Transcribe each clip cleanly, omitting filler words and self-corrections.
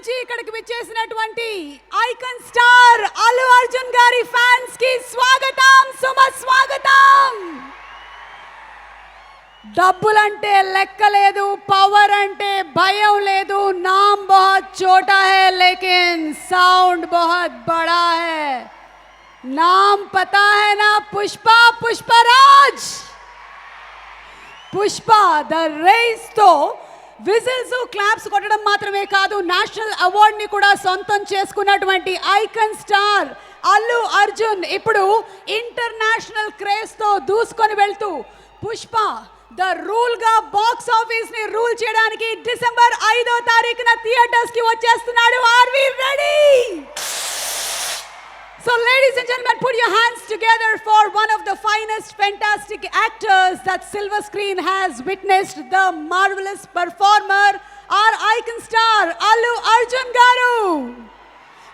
నుంచి ఇక్కడికి విచ్చేసినటువంటి ఐకాన్ స్టార్ అల్లు అర్జున్ గారి ఫ్యాన్స్ కి స్వాగతం, స్వాగతం. డబ్బులంటే లెక్క లేదు, పవర్ అంటే భయం లేదు. నామ్ बहुत छोटा है लेकिन साउंड बहुत बड़ा है. नाम पता है ना? पुष्पा, पुष्पराज. పుష్ప ద రేస్ తో విజిల్స్ క్లాప్స్ కొట్టడం మాత్రమే కాదు, నేషనల్ అవార్డ్ ని కూడా సొంతం చేసుకున్నటువంటి ఐకాన్ స్టార్ అల్లు అర్జున్ ఇప్పుడు ఇంటర్నేషనల్ క్రేజ్ తో దూసుకొని వెళ్తూ పుష్ప ద రూల్ గా బాక్స్ ఆఫీస్ ని రూల్ చేయడానికి డిసెంబర్ 5వ తారీఖున థియేటర్స్ కి వచ్చేస్తున్నాడు. Are we ready? So ladies and gentlemen, put your hands together for one of the finest fantastic actors that silver screen has witnessed, the marvelous performer, our icon star Allu Arjun garu.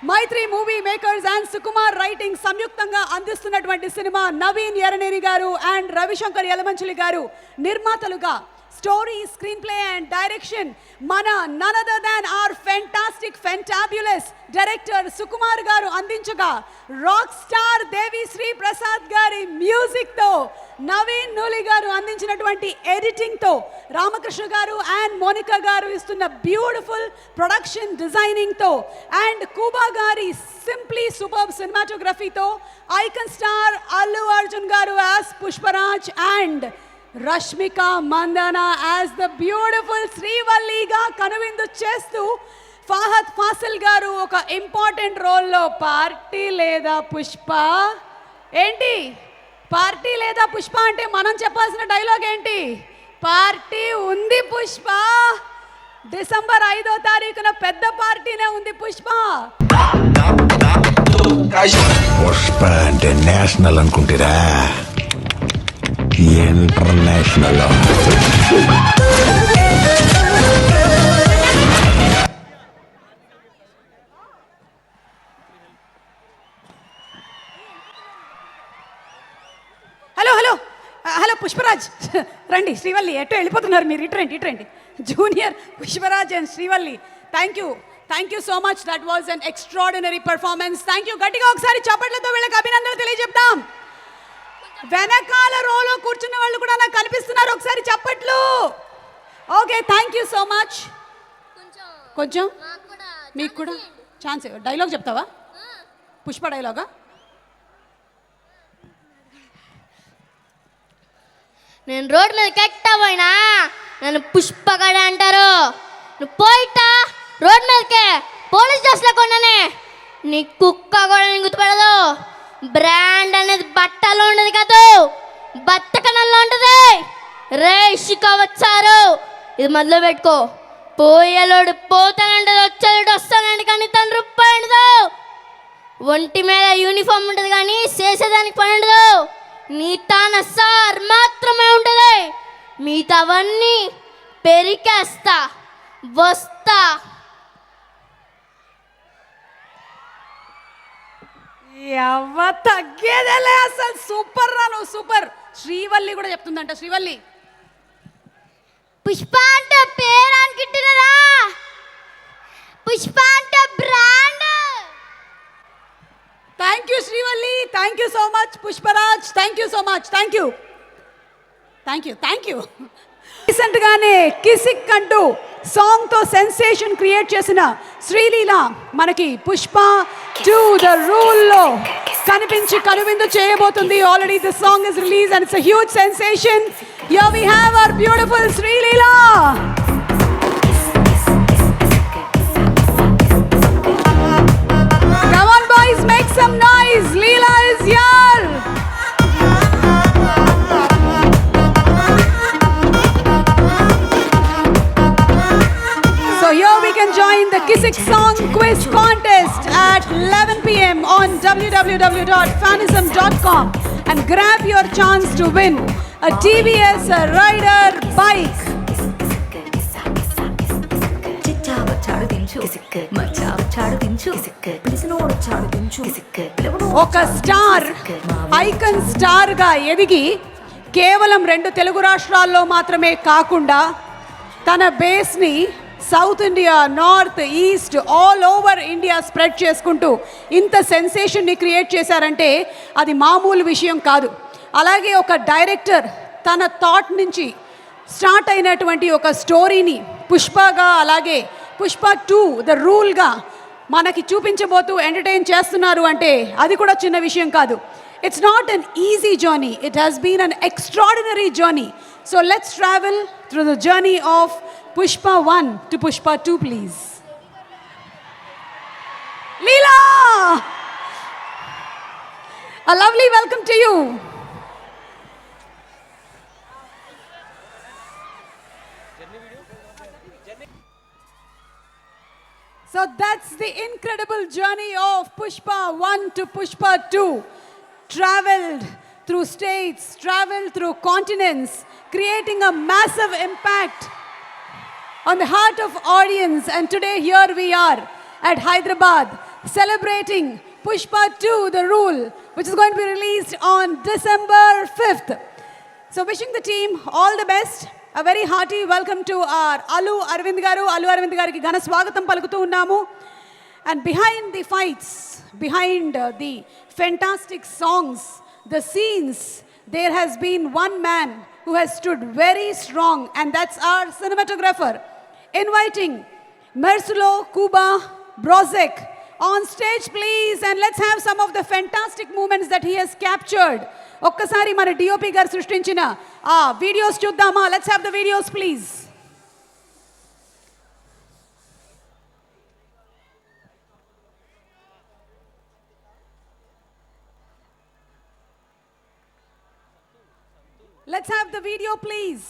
Mythri movie makers and Sukumar writing సంయుక్తంగా అందిస్తున్నటువంటి cinema Naveen ఎరనేరి గారు and Ravishankar Yalamanchili గారు నిర్మాతలుగా story, screen play and direction మన none other than our fantastic fantabulous director Sukumar గారు అందించగా, rock star Devi Sri Prasad గారి music తో నవీన్ నూలి గారు అందించినటువంటి ఎడిటింగ్ తో రామకృష్ణ గారు అండ్ మోనికా గారు ఇస్తున్న బ్యూటిఫుల్ ప్రొడక్షన్ డిజైనింగ్ తో అండ్ కూబా గారి సింప్లీ సూపర్బ్ సినిమాటోగ్రఫీతో ఐకాన్ స్టార్ అల్లు అర్జున్ గారు as Pushparaj and Rashmika Mandanna as the beautiful శ్రీవల్లిగా కనువిందు చేస్తూ ఫహద్ ఫాసిల్ గారు ఒక ఇంపార్టెంట్ రోల్లో పార్టీ లేదా పుష్ప ఏంటి? పార్టీ లేదా పుష్ప అంటే మనం చెప్పాల్సిన డైలాగ్ ఏంటి? పార్టీ ఉంది పుష్ప. డిసెంబర్ 5వ తారీఖున పెద్ద పార్టీనే ఉంది పుష్ప. పుష్ప అంటే నేషనల్ అనుకుంటారా? ఇంటర్నేషనల్. హలో పుష్పరాజ్ రండి. శ్రీవల్లి ఎటో వెళ్ళిపోతున్నారు మీరు, ఇటరండి. Junior Pushparaj and Srivalli, thank you so much. That was an extraordinary performance. Thank you. గట్టిగా ఒకసారి చప్పట్లతో వీళ్ళకి అభినందనలు తెలియజెప్తాం. వెనకాల రోలో కూర్చున్న వాళ్ళు కూడా నాకు కనిపిస్తున్నారు, ఒకసారి చప్పట్లు. Okay, thank you so much. కొంచెం మీకు కూడా ఛాన్స్. డైలాగ్ చెప్తావా? పుష్ప డైలాగా? నేను రోడ్ మీద కెట్టపోయినా నన్ను పుష్పగడ అంటారు. నువ్వు పోయిట్టా రోడ్ మీదకే పోలీస్ డ్రెస్లో కొన్నానే, నీ కుక్క కూడా నేను గుర్తుపడదు. బ్రాండ్ అనేది బట్టలో ఉండదు కాదు, బత్తకనంలో ఉంటుంది. రే ఇషిక వచ్చారు, ఇది మొదలు పెట్టుకో. పోయేలోడు పోతానంటది, వచ్చేలోడు వస్తానండి కానీ తన రూపాయి ఉండదు. ఒంటి మీద యూనిఫామ్ ఉంటుంది కానీ చేసేదానికి పని ఉండదు. నీ తాన సార్ మాత్రమే ఉంటుంది, మిగతావన్నీ పెరికేస్తా వస్తా. ఎవ తగ్గేదేలే అసలు. సూపర్ రా నువ్వు, సూపర్. శ్రీవల్లి కూడా చెప్తుందంట. శ్రీవల్లి, పుష్ప అంటే పేరు అనుకుంటున్నారా? పుష్ప అంటే brand. Thank you Srivalli, thank you so much. Pushparaj, thank you so much. Thank you. Recent గానే కిసిక్ అంటూ సాంగ్ తో సెన్సేషన్ క్రియేట్ చేసిన శ్రీలీల మనకి పుష్ప 2 ద రూల్ లో కనిపించి కనువిందు చేయబోతుంది. Already the song is release and it's a huge sensation. Here we have our beautiful Sreeleela. Come on boys, make some noise. Leela is here. So here we can join the Kisik Song Quiz Contest at 11 p.m. on www.fanism.com and grab your chance to win a TVS Rider bike. ఒక star, icon star గా ఎదిగి కేవలం 2 తెలుగు రాష్ట్రాల్లో మాత్రమే కాకుండా తన base ని south India, north, east, all over India spread చేసుకుంటూ ఇంత సెన్సేషన్ని క్రియేట్ చేశారంటే అది మామూలు విషయం కాదు. అలాగే ఒక డైరెక్టర్ తన థాట్ నుంచి స్టార్ట్ అయినటువంటి ఒక స్టోరీని పుష్పగా, అలాగే పుష్ప 2 ద రూల్గా మనకి చూపించబోతూ ఎంటర్టైన్ చేస్తున్నారు అంటే అది కూడా చిన్న విషయం కాదు. It's not an easy journey, it has been an extraordinary journey. So let's travel through the journey of Pushpa 1 to Pushpa 2 please. Leela, a lovely welcome to you. So that's the incredible journey of Pushpa 1 to Pushpa 2. Traveled through states, traveled through continents, creating a massive impact on the heart of audience. And today here we are at Hyderabad celebrating Pushpa 2, The Rule, which is going to be released on December 5th. So wishing the team all the best. A very hearty welcome to our Allu Aravind garu. Allu Aravind gariki ghana swagatam palukutu unnamu. And behind the fights, behind the fantastic songs, the scenes, there has been one man who has stood very strong, and that's our cinematographer. Inviting Marcelo Cuba Brozek on stage please, and let's have some of the fantastic moments that he has captured. ఒక్కసారి మన DOP గారు సృష్టించిన ఆ videos చూద్దామా? Let's have the videos please. Let's have the video please.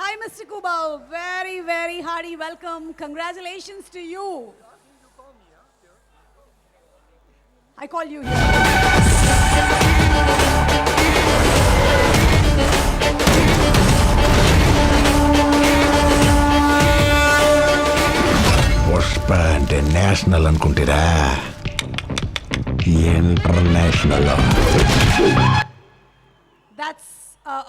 Hi Mr. Kuba, very very hearty welcome. Congratulations to you. I call you here. Pushpa అంటే national అనుకుంటారా? International. That's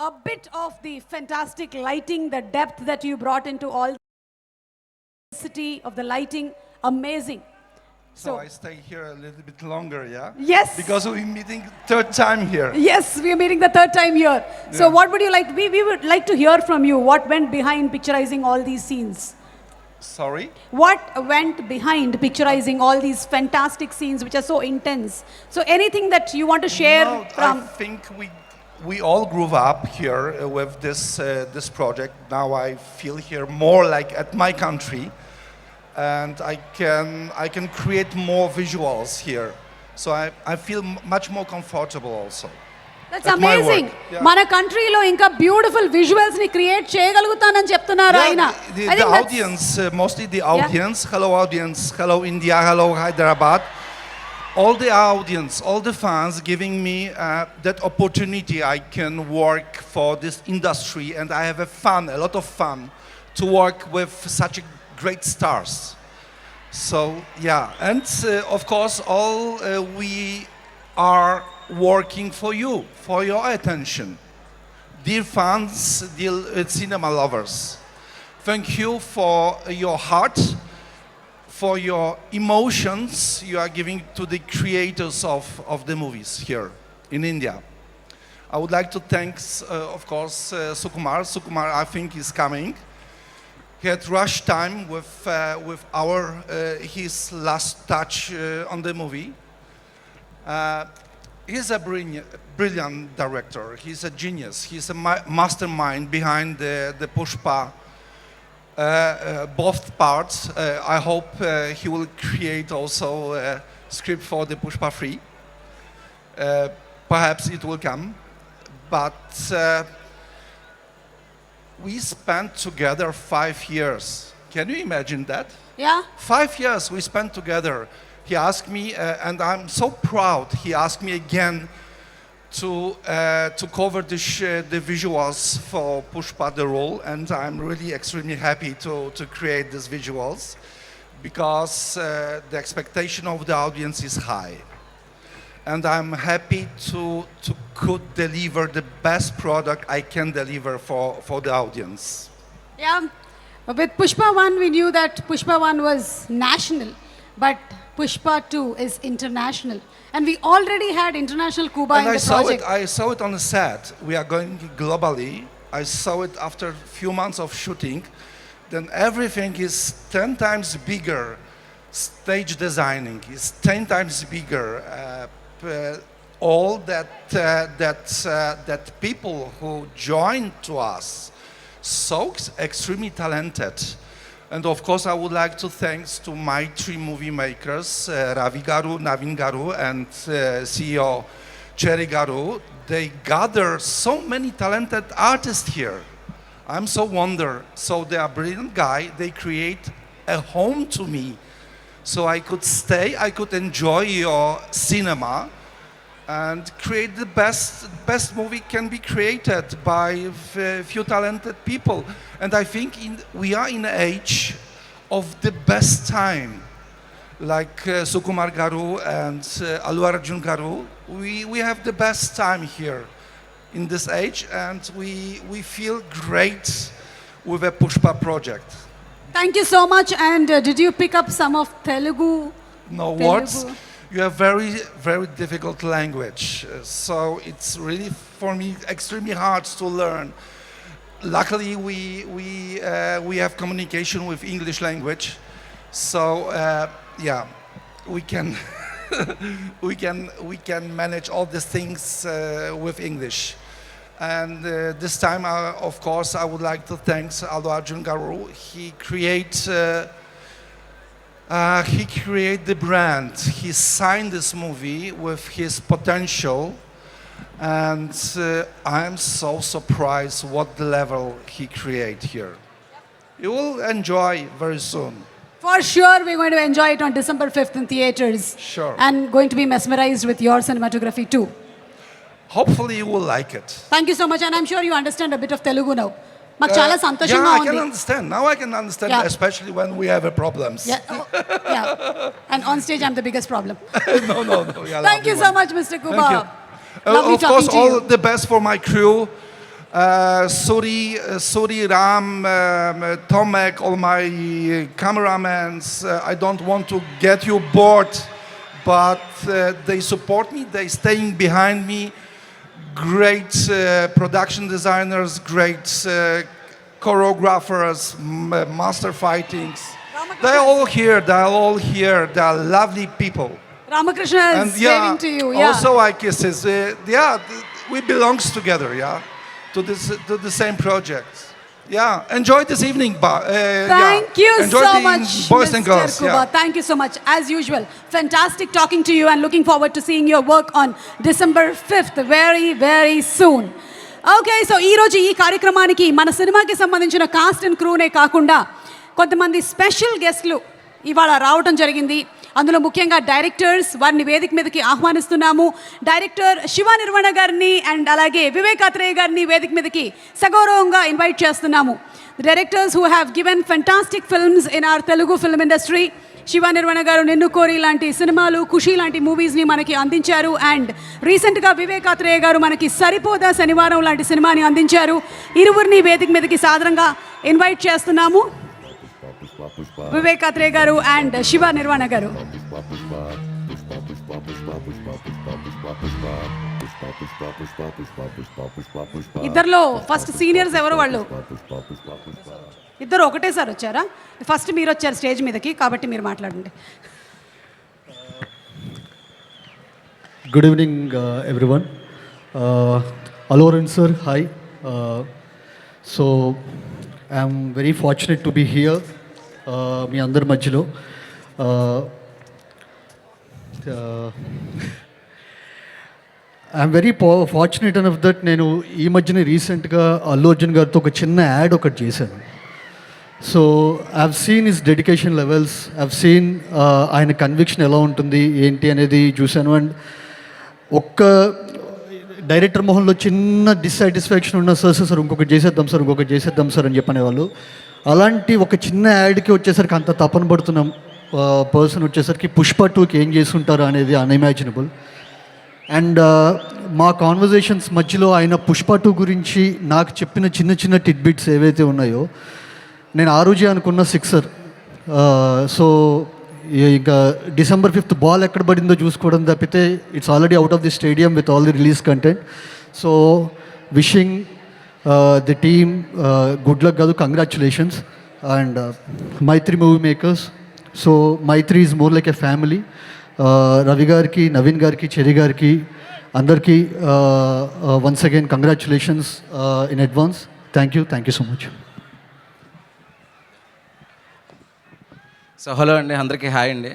a bit of the fantastic lighting, the depth that you brought into all the city of the lighting, amazing. So I stay here a little bit longer, yeah? Yes. Because we're meeting third time here. Yes, we are meeting the third time here. So what would you like, we would like to hear from you, what went behind picturizing all these scenes? Sorry? What went behind picturizing all these fantastic scenes which are so intense? So anything that you want to share No, from... I think we all grew up here with this project. Now I feel here more like at my country, and I can create more visuals here. So I feel much more comfortable also. That's At my amazing. work, yeah. మన కంట్రీలో ఇంకా beautiful visuals ని create చేయగలుగుతానని చెప్తున్నారు ఆయన. The I think that's- audience, mostly the audience. Hello audience, hello India, hello Hyderabad. All the audience, all the fans giving me that opportunity I can work for this industry, and I have a lot of fun to work with such great stars. So yeah, and of course all we are working for you, for your attention. Dear fans, dear cinema lovers, thank you for your heart, for your emotions you are giving to the creators of the movies here in India. I would like to thank, of course, Sukumar. Sukumar, I think, is coming. He had rush time with his last touch on the movie. He's a brilliant director. He's a genius. He's a mastermind behind the Pushpa. Both parts. I hope he will create also a script for the Pushpa 3. Perhaps it will come. But we spent together 5 years. Can you imagine that? Yeah. 5 years we spent together. He asked me, and I'm so proud, he asked me again to cover the visuals for Pushpa the Role, and I'm really extremely happy to create these visuals because the expectation of the audience is high. And I'm happy to could deliver the best product I can deliver for the audience. Yeah, with Pushpa 1, we knew that Pushpa 1 was national, but Pushpa 2 is international. And we already had international Cuba And in I the saw project. it. I saw it on the set. We are going globally. I saw it after a few months of shooting. Then everything is 10 times bigger. Stage designing is 10 times bigger. All that people who joined to us, so extremely talented. And of course, I would like to thanks to my 3 movie makers, Ravi Garu, Navin Garu, and CEO Cherry Garu. They gather so many talented artists here. I'm so wonder. So they are brilliant guy. They create a home to me, so I could stay, I could enjoy your cinema, and create the best movie can be created by few talented people. And I think we are in an age of the best time, like Sukumar Garu and Allu Arjun Garu. We have the best time here in this age, and we feel great with a Pushpa project. Thank you so much. And did you pick up some of Telugu? No words. You have very difficult language, so it's really for me extremely hard to learn. Luckily, we have communication with English language, so yeah, we can we can manage all these things with English. And this time, of course, I would like to thank Allu Arjun Garu. He create the brand. He signed this movie with his potential, and I'm so surprised what the level he create here. You will enjoy very soon. For sure, we're going to enjoy it on December 5th in theaters. Sure. And going to be mesmerized with your cinematography too. Hopefully you will like it. Thank you so much. And I'm sure you understand a bit of Telugu now. మాకు చాలా సంతోషంగా Yeah, I can ఉంది. understand. Now I can understand, Yeah. especially when we have problems. Yeah. Oh, yeah. And on stage, I'm the biggest problem. No. Yeah, Thank you so much, Mr. Kuba. Thank you. Lovely Of course, talking to all you. the best for my crew. Suri, Ram, Tomek, all my cameramans. I don't want to get you bored, but they support me. They staying behind me. Great production designers, great choreographers, master fightings. They're all here. They are lovely people. Ramakrishna And is waving to you. Yeah. also I kisses. We belongs together. Yeah, to the same project. Yeah, enjoy this evening. Thank you enjoy so the much, boys Mr. and girls. Kuba. Yeah. Thank you so much. As usual, fantastic talking to you and looking forward to seeing your work on December 5th very soon. Okay, so ఈరోజు ఈ కార్యక్రమానికి మన సినిమాకి సంబంధించిన cost and క్రూనే కాకుండా కొంతమంది special గెస్ట్లు ఇవాళ రావటం జరిగింది. అందులో ముఖ్యంగా డైరెక్టర్స్, వారిని వేదిక మీదకి ఆహ్వానిస్తున్నాము. డైరెక్టర్ శివ నిర్వణ గారిని అండ్ అలాగే వివేక్ అత్రేయ గారిని వేదిక మీదకి సగౌరవంగా ఇన్వైట్ చేస్తున్నాము. Directors who have given fantastic films in our Telugu film industry. Shiva Nirvana గారు నిన్ను కోరి లాంటి సినిమాలు, ఖుషి లాంటి మూవీస్ని మనకి అందించారు. అండ్ రీసెంట్గా వివేక్ అత్రేయ గారు మనకి సరిపోదా శనివారం లాంటి సినిమాని అందించారు. ఇరువురిని వేదిక మీదకి సాదరంగా ఇన్వైట్ చేస్తున్నాము. వివేక్ అత్రేయ గారు అండ్ శివ నిర్వణ గారు. ఇద్దరిలో ఫస్ట్ సీనియర్స్ ఎవరు? వాళ్ళు ఇద్దరు ఒకటేసారి వచ్చారా? ఫస్ట్ మీరు వచ్చారు స్టేజ్ మీదకి, కాబట్టి మీరు మాట్లాడండి. Good evening, everyone. Aloran sir, hi. So, I'm very fortunate to be here. మీ అందరి మధ్యలో I'm very fortunate enough that నేను ఈ మధ్యన రీసెంట్గా అల్లు అర్జున్ గారితో ఒక చిన్న యాడ్ ఒకటి చేశాను. So I've seen his dedication levels, I've seen ఆయన కన్విక్షన్ ఎలా ఉంటుంది ఏంటి అనేది చూశాను. అండ్ ఒక్క డైరెక్టర్ మొహంలో చిన్న డిస్సాటిస్ఫాక్షన్ ఉన్న సార్ ఇంకొకటి చేసేద్దాం సార్ అని చెప్పనేవాళ్ళు. అలాంటి ఒక చిన్న యాడ్కి వచ్చేసరికి అంత తపన పడుతున్న పర్సన్ వచ్చేసరికి పుష్ప 2కి ఏం చేసుంటారు అనేది అన్ఇమాజినబుల్. అండ్ మా కాన్వర్జేషన్స్ మధ్యలో ఆయన పుష్ప 2 గురించి నాకు చెప్పిన చిన్న టిడ్బిట్స్ ఏవైతే ఉన్నాయో నేను ఆ రోజే అనుకున్న సిక్సర్. సో ఇంకా December 5th బాల్ ఎక్కడ పడిందో చూసుకోవడం తప్పితే it's already out of the stadium with all the release content. So wishing the team good luck కాదు, congratulations. And Mythri movie makers, so Mythri is more like a family. Ravi గారికి, నవీన్ గారికి, చెరి గారికి అందరికీ once again congratulations in advance. Thank you so much. So hello అండి, అందరికీ hi అండి.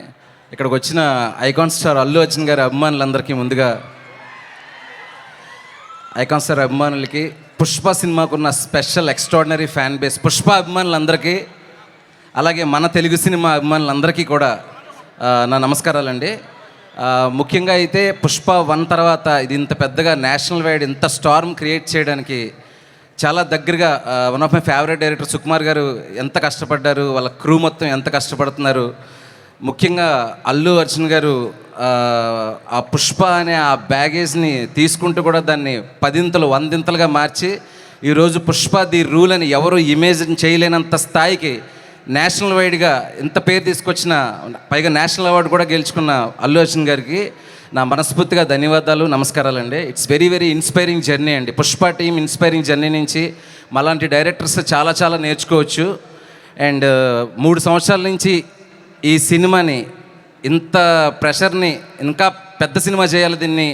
ఇక్కడికి వచ్చిన ఐకాన్ స్టార్ అల్లు అర్జున్ గారి అభిమానులందరికీ ముందుగా ఐకాన్ స్టార్ అభిమానులకి, పుష్ప సినిమాకున్న special extraordinary fan base Pushpa అభిమానులందరికీ, అలాగే మన తెలుగు సినిమా అభిమానులందరికీ కూడా నా నమస్కారాలండి. ముఖ్యంగా అయితే పుష్ప 1 తర్వాత ఇది ఇంత పెద్దగా నేషనల్ వైడ్ ఇంత స్టార్మ్ క్రియేట్ చేయడానికి చాలా దగ్గరగా one of my favourite director Sukumar గారు ఎంత కష్టపడ్డారు, వాళ్ళ క్రూ మొత్తం ఎంత కష్టపడుతున్నారు. ముఖ్యంగా అల్లు అర్జున్ గారు ఆ పుష్ప అనే ఆ బ్యాగేజ్ని తీసుకుంటూ కూడా దాన్ని 10 100 మార్చి ఈరోజు పుష్ప ది రూల్ అని ఎవరు ఇమేజిన్ చేయలేనంత స్థాయికి నేషనల్ వైడ్గా ఇంత పేరు తీసుకొచ్చిన, పైగా నేషనల్ అవార్డు కూడా గెలుచుకున్న అల్లు అర్జున్ గారికి నా మనస్ఫూర్తిగా ధన్యవాదాలు, నమస్కారాలండి. It's very very inspiring journey అండి. పుష్ప టీమ్ ఇన్స్పైరింగ్ జర్నీ నుంచి మాలాంటి డైరెక్టర్స్ చాలా నేర్చుకోవచ్చు. అండ్ 3 సంవత్సరాల నుంచి ఈ సినిమాని ఇంత ప్రెషర్ని, ఇంకా పెద్ద సినిమా చేయాలి, దీన్ని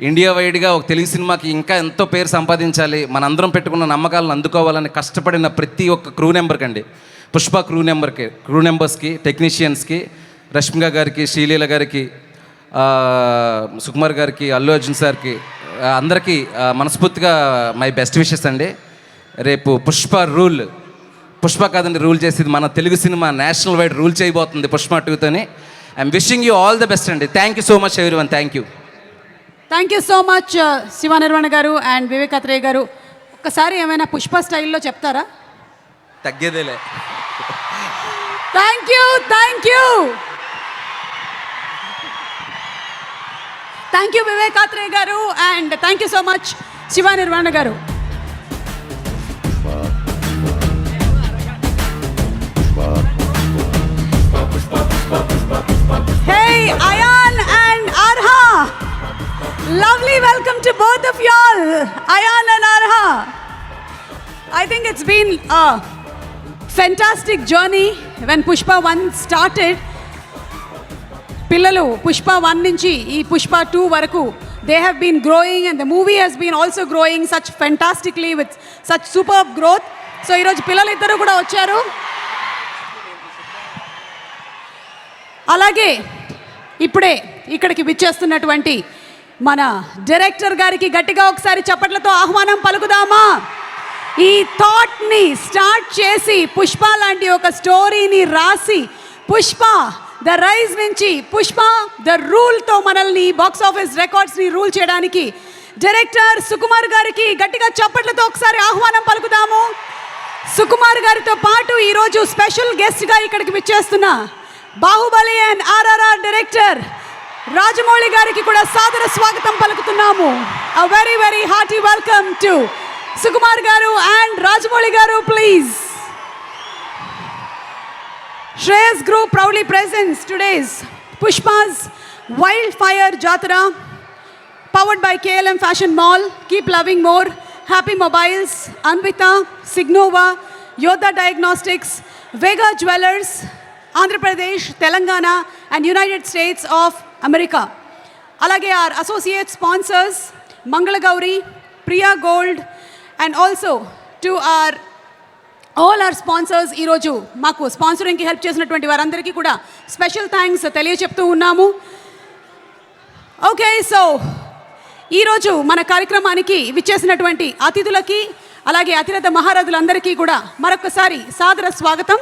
ఇండియా వైడ్గా ఒక తెలుగు సినిమాకి ఇంకా ఎంతో పేరు సంపాదించాలి, మనందరం పెట్టుకున్న నమ్మకాలను అందుకోవాలని కష్టపడిన ప్రతి ఒక్క క్రూ నెంబర్కి అండి, పుష్ప క్రూ నెంబర్స్కి, టెక్నీషియన్స్కి, రష్మిక గారికి, శ్రీలీల గారికి, సుకుమార్ గారికి, అల్లు అర్జున్ సార్కి, అందరికీ మనస్ఫూర్తిగా మై బెస్ట్ విషెస్ అండి. రేపు పుష్ప కాదండి రూల్ చేసేది, మన Telugu cinema national wide rule చేయబోతుంది పుష్ప 2తోని. I'm wishing you all the best అండి. Thank you so much everyone. Thank you so much Shiva Nirvana గారు అండ్ వివేక్ అత్రేయ గారు. ఒక్కసారి ఏమైనా పుష్ప స్టైల్లో చెప్తారా? తగ్గేదేలే. థ్యాంక్ యూ వివేక్ అత్రేయ గారు and thank you so much Shiva Nirvana గారు. Hey, Ayan and Arha. Lovely welcome to both of y'all, Ayan and Arha. I think it's been a fantastic journey when Pushpa 1 started. Pillalu Pushpa 1 nunchi ee Pushpa 2 varaku they have been growing and the movie has been also growing such fantastically with such superb growth. So ee roju pillalu iddaru kuda vacharu. అలాగే ఇప్పుడే ఇక్కడికి విచ్చేస్తున్నటువంటి మన director గారికి గట్టిగా ఒకసారి చప్పట్లతో ఆహ్వానం పలుకుదామా? ఈ థాట్ని స్టార్ట్ చేసి పుష్ప లాంటి ఒక స్టోరీని రాసి పుష్ప ద రైజ్ నుంచి పుష్ప ద రూల్తో మనల్ని బాక్స్ ఆఫీస్ రికార్డ్స్ని రూల్ చేయడానికి డైరెక్టర్ సుకుమార్ గారికి గట్టిగా చప్పట్లతో ఒకసారి ఆహ్వానం పలుకుదాము. సుకుమార్ గారితో పాటు ఈరోజు స్పెషల్ గెస్ట్గా ఇక్కడికి విచ్చేస్తున్న బాహుబలి అండ్ ఆర్ఆర్ఆర్ డైరెక్టర్ రాజమౌళి గారికి కూడా సాదర స్వాగతం పలుకుతున్నాము. A very very hearty welcome to Sukumar గారు అండ్ రాజమౌళి గారు please. Shreyas Group proudly presents today's Pushpa's Wildfire Jatra, powered by KLM Fashion Mall, Keep Loving More, Happy Mobiles, Anvita, Signova, Yodha Diagnostics, Vega Jewelers, Andhra Pradesh, Telangana and United States of America. Alage our associate sponsors Mangala Gauri, Priya Gold and also to our all our sponsors ee roju maaku sponsoring ki help chesinatuvanti varandariki kuda special thanks teliyacheptu unnamu. Okay, so ee roju mana కార్యక్రమానికి విచ్చేసినటువంటి అతిథులకి అలాగే అతిరథ మహారథులందరికీ కూడా మరొకసారి సాదర స్వాగతం.